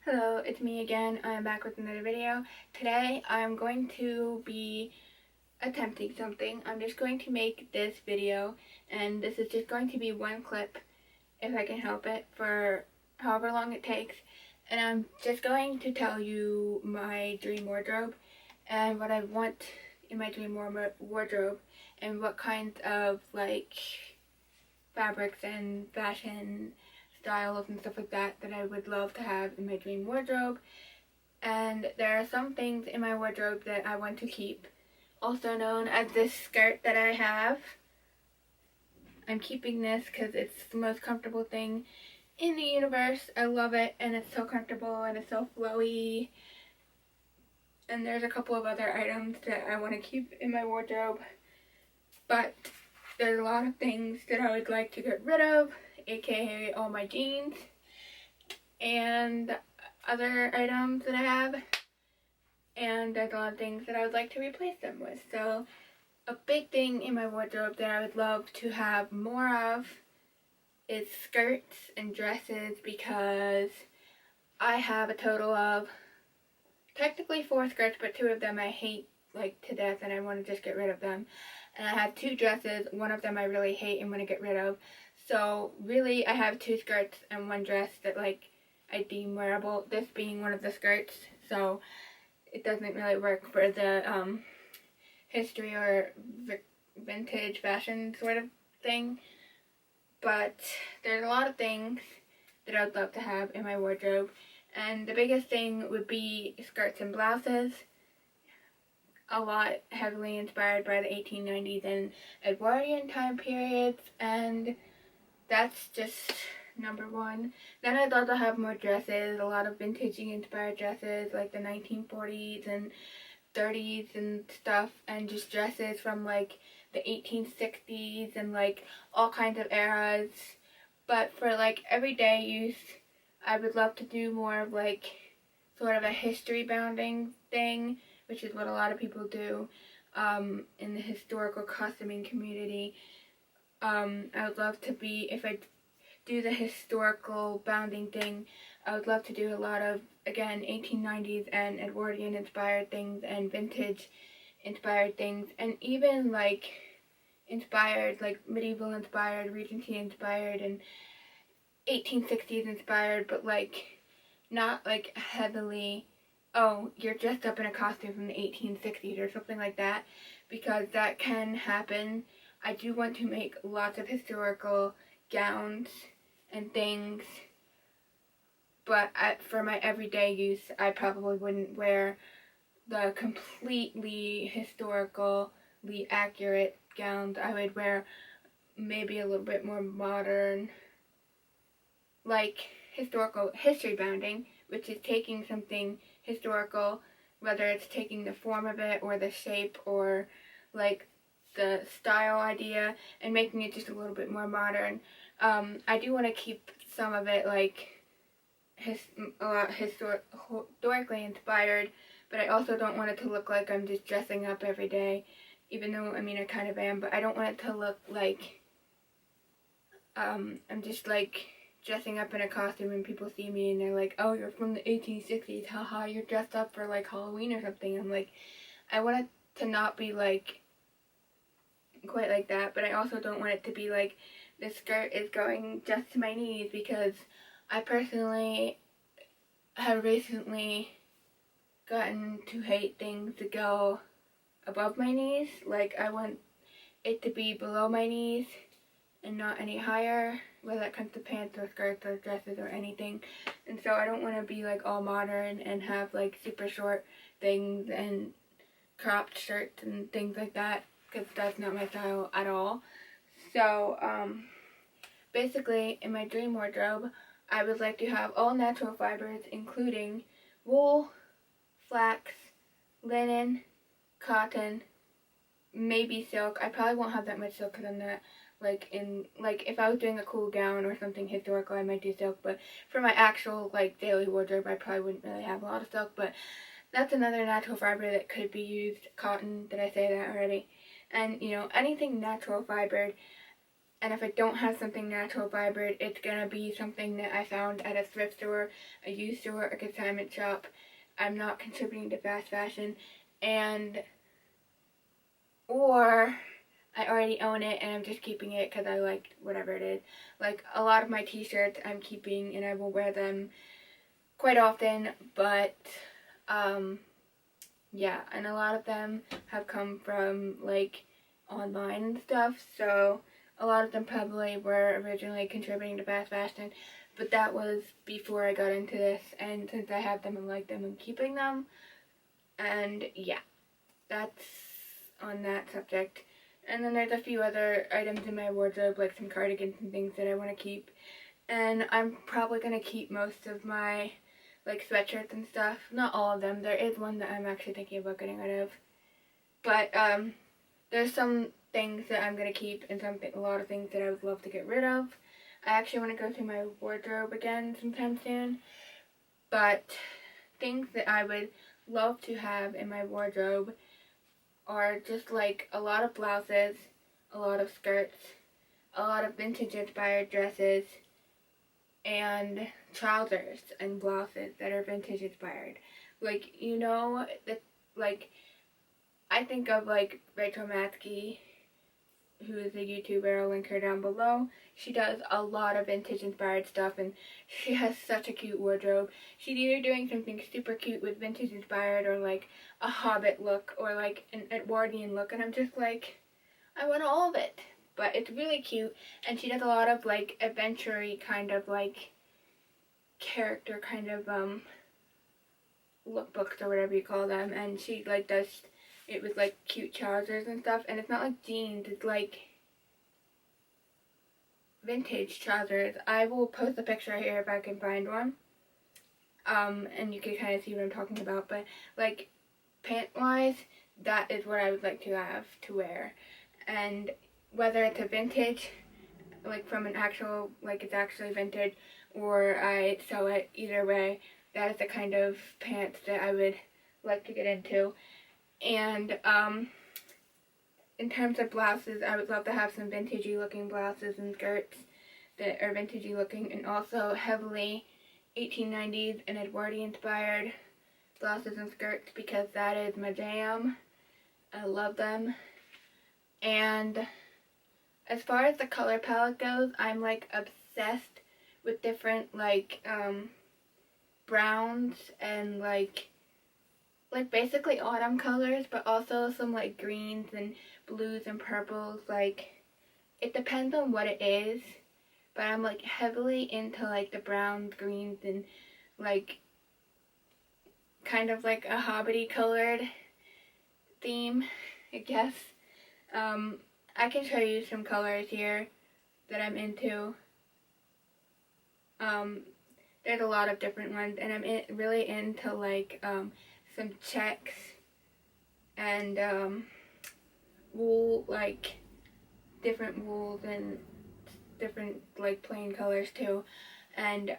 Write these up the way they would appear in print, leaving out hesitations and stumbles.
Hello, it's me again. I am back with another video. Today I'm going to be attempting something. I'm just going to make this video, and this is just going to be one clip, if I can help it, for however long it takes. And I'm just going to tell you my dream wardrobe and what I want in my dream wardrobe and what kinds of fabrics and fashion styles and stuff like that I would love to have in my dream wardrobe. And there are some things in my wardrobe that I want to keep, also known as this skirt that I have. I'm keeping this because it's the most comfortable thing in the universe. I love it, and it's so comfortable and it's so flowy. And there's a couple of other items that I want to keep in my wardrobe, but there's a lot of things that I would like to get rid of, aka all my jeans and other items that I have, and there's a lot of things that I would like to replace them with. So a big thing in my wardrobe that I would love to have more of is skirts and dresses, because I have a total of technically 4 skirts, but 2 of them I hate to death and I want to just get rid of them. And I have 2 dresses, one of them I really hate and want to get rid of. So really I have 2 skirts and 1 dress that I deem wearable, this being one of the skirts, so it doesn't really work for the history or vintage fashion sort of thing. But there's a lot of things that I would love to have in my wardrobe, and the biggest thing would be skirts and blouses, a lot heavily inspired by the 1890s and Edwardian time periods, and that's just number one. Then I'd love to have more dresses, a lot of vintagey inspired dresses like the 1940s and 30s and stuff, and just dresses from the 1860s and all kinds of eras. But for everyday use, I would love to do more of sort of a history bounding thing, which is what a lot of people do in the historical costuming community. I would love to be, if I do the historical bounding thing, I would love to do a lot of, again, 1890s and Edwardian inspired things and vintage inspired things, and even inspired, medieval inspired, Regency inspired, and 1860s inspired, but not heavily, oh, you're dressed up in a costume from the 1860s or something like that, because that can happen. I do want to make lots of historical gowns and things, but for my everyday use, I probably wouldn't wear the completely historically accurate gowns. I would wear maybe a little bit more modern, historical history bounding, which is taking something historical, whether it's taking the form of it or the shape or the style idea, and making it just a little bit more modern. I do want to keep some of it a lot historically inspired, but I also don't want it to look like I'm just dressing up every day, even though, I mean, I kind of am, but I don't want it to look like I'm just dressing up in a costume and people see me and they're like, oh, you're from the 1860s, haha, you're dressed up for Halloween or something. I'm like, I want it to not be quite like that, but I also don't want it to be the skirt is going just to my knees, because I personally have recently gotten to hate things to go above my knees. I want it to be below my knees and not any higher, whether that comes to pants or skirts or dresses or anything. And so I don't want to be all modern and have super short things and cropped shirts and things like that, because that's not my style at all. So basically, in my dream wardrobe, I would like to have all natural fibers, including wool, flax, linen, cotton, maybe silk. I probably won't have that much silk because I'm not if I was doing a cool gown or something historical, I might do silk, but for my actual daily wardrobe, I probably wouldn't really have a lot of silk. But that's another natural fiber that could be used. Cotton, did I say that already? And anything natural fibered. And if I don't have something natural fibered, it's gonna be something that I found at a thrift store, a used store, a consignment shop. I'm not contributing to fast fashion, or I already own it and I'm just keeping it because I liked whatever it is. Like a lot of my t-shirts I'm keeping and I will wear them quite often, but yeah, and a lot of them have come from like online and stuff, so a lot of them probably were originally contributing to fast fashion, but that was before I got into this, and since I have them and like them, I'm keeping them. And yeah, that's on that subject. And then there's a few other items in my wardrobe, like some cardigans and things that I want to keep. And I'm probably going to keep most of my like sweatshirts and stuff. Not all of them. There is one that I'm actually thinking about getting rid of. But there's some things that I'm going to keep and a lot of things that I would love to get rid of. I actually want to go through my wardrobe again sometime soon. But things that I would love to have in my wardrobe are just like a lot of blouses, a lot of skirts, a lot of vintage inspired dresses, and trousers and blouses that are vintage inspired. Like, you know, like, I think of like Rachel Matsky, who is a YouTuber. I'll link her down below. She does a lot of vintage inspired stuff and she has such a cute wardrobe. She's either doing something super cute with vintage inspired or like a Hobbit look or like an Edwardian look, and I'm just like, I want all of it. But it's really cute, and she does a lot of like adventure-y kind of like character kind of lookbooks or whatever you call them, and she like does it with like cute trousers and stuff, and it's not like jeans, it's like vintage trousers. I will post a picture here if I can find one, and you can kind of see what I'm talking about, but like pant wise, that is what I would like to have to wear. And whether it's a vintage, like from an actual, like it's actually vintage, or I sew it, either way, that is the kind of pants that I would like to get into. And in terms of blouses, I would love to have some vintagey looking blouses and skirts that are vintagey looking, and also heavily 1890s and Edwardian inspired blouses and skirts, because that is my jam. I love them. And as far as the color palette goes, I'm like obsessed with different like browns and like basically autumn colors, but also some like greens and blues and purples. Like, it depends on what it is, but I'm like heavily into like the browns, greens, and like kind of like a hobbity colored theme, I guess. I can show you some colors here that I'm into. There's a lot of different ones, and I'm really into like some checks and wool, like different wools and different like plain colors too. And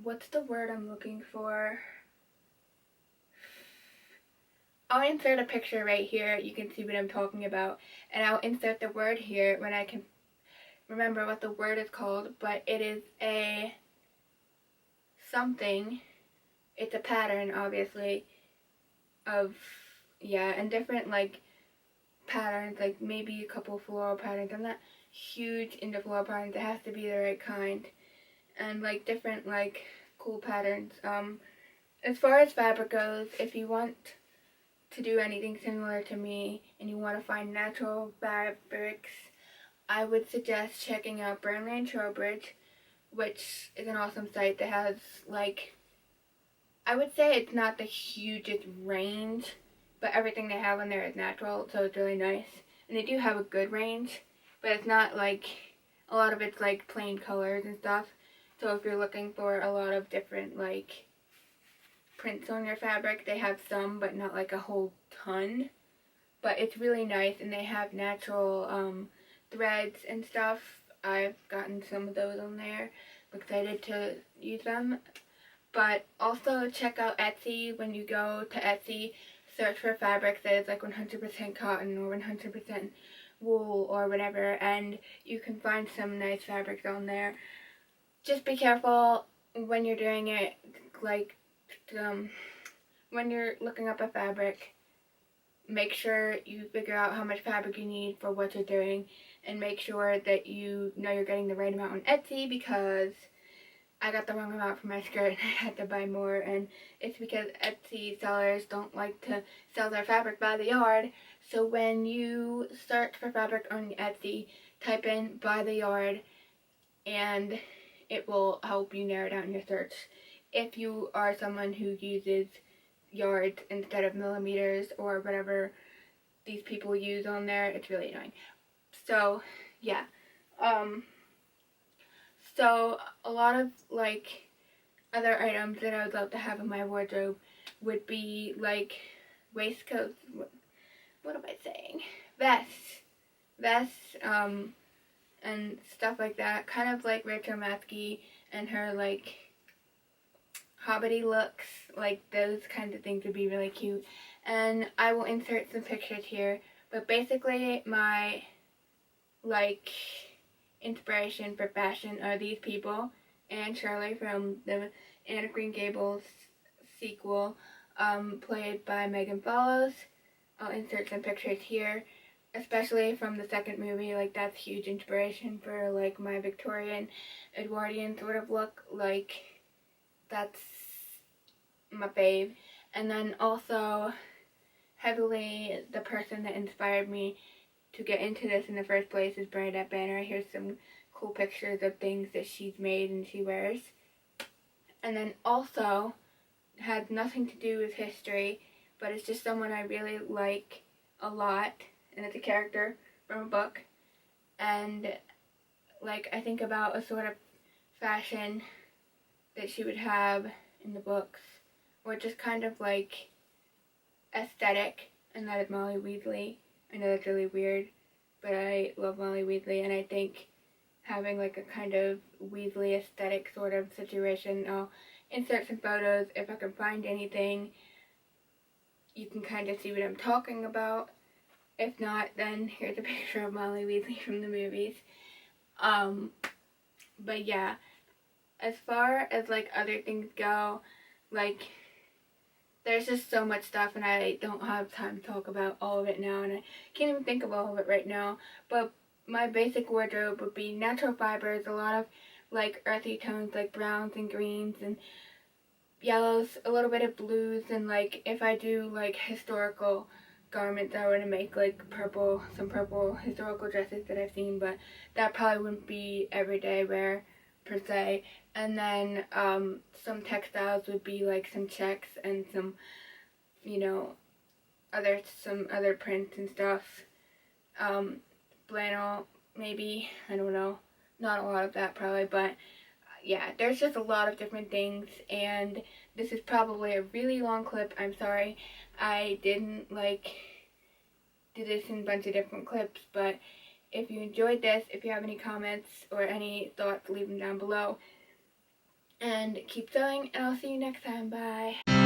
what's the word I'm looking for? I'll insert a picture right here. You can see what I'm talking about. And I'll insert the word here when I can remember what the word is called. But it is a something. It's a pattern, obviously, of, yeah, and different like patterns, like maybe a couple floral patterns. I'm not huge into floral patterns. It has to be the right kind. And like different like cool patterns. As far as fabric goes, if you want to do anything similar to me and you want to find natural fabrics, I would suggest checking out Burnley and Trowbridge, which is an awesome site that has like, I would say it's not the hugest range, but everything they have on there is natural, so it's really nice. And they do have a good range, but it's not like, a lot of it's like plain colors and stuff. So if you're looking for a lot of different like prints on your fabric, they have some, but not like a whole ton. But it's really nice, and they have natural threads and stuff. I've gotten some of those on there. I'm excited to use them. But also check out Etsy. When you go to Etsy, search for fabric that is like 100% cotton or 100% wool or whatever, and you can find some nice fabrics on there. Just be careful when you're doing it, like when you're looking up a fabric. Make sure you figure out how much fabric you need for what you're doing, and make sure that you know you're getting the right amount on Etsy, because I got the wrong amount for my skirt and I had to buy more, and it's because Etsy sellers don't like to sell their fabric by the yard. So when you search for fabric on Etsy, type in by the yard and it will help you narrow down your search. If you are someone who uses yards instead of millimeters or whatever these people use on there, it's really annoying. So yeah, so a lot of like other items that I would love to have in my wardrobe would be like waistcoats, what am I saying, vests, and stuff like that, kind of like Rachel Maskey and her like hobbity looks, like those kinds of things would be really cute. And I will insert some pictures here, but basically my like inspiration for fashion are these people, and Shirley from the Anne of Green Gables sequel, played by Megan Follows. I'll insert some pictures here, especially from the second movie. Like, that's huge inspiration for like my Victorian Edwardian sort of look. Like, that's my fave. And then also heavily the person that inspired me to get into this in the first place is Bernadette Banner. Here's some cool pictures of things that she's made and she wears. And then also has nothing to do with history, but it's just someone I really like a lot, and it's a character from a book. And like, I think about a sort of fashion that she would have in the books, or just kind of like aesthetic, and that is Molly Weasley. I know that's really weird, but I love Molly Weasley, and I think having like a kind of Weasley aesthetic sort of situation. I'll insert some photos if I can find anything. You can kind of see what I'm talking about. If not, then here's a picture of Molly Weasley from the movies. But yeah, as far as like other things go, like, there's just so much stuff, and I don't have time to talk about all of it now, and I can't even think of all of it right now. But my basic wardrobe would be natural fibers, a lot of like earthy tones like browns and greens and yellows, a little bit of blues, and like if I do like historical garments, I want to make like some purple historical dresses that I've seen, but that probably wouldn't be everyday wear per se. And then some textiles would be like some checks and some, you know, some other prints and stuff. Flannel, maybe, I don't know, not a lot of that probably, but yeah, there's just a lot of different things, and this is probably a really long clip. I'm sorry I didn't like do this in a bunch of different clips, but if you enjoyed this, if you have any comments or any thoughts, leave them down below, and keep sewing, and I'll see you next time. Bye.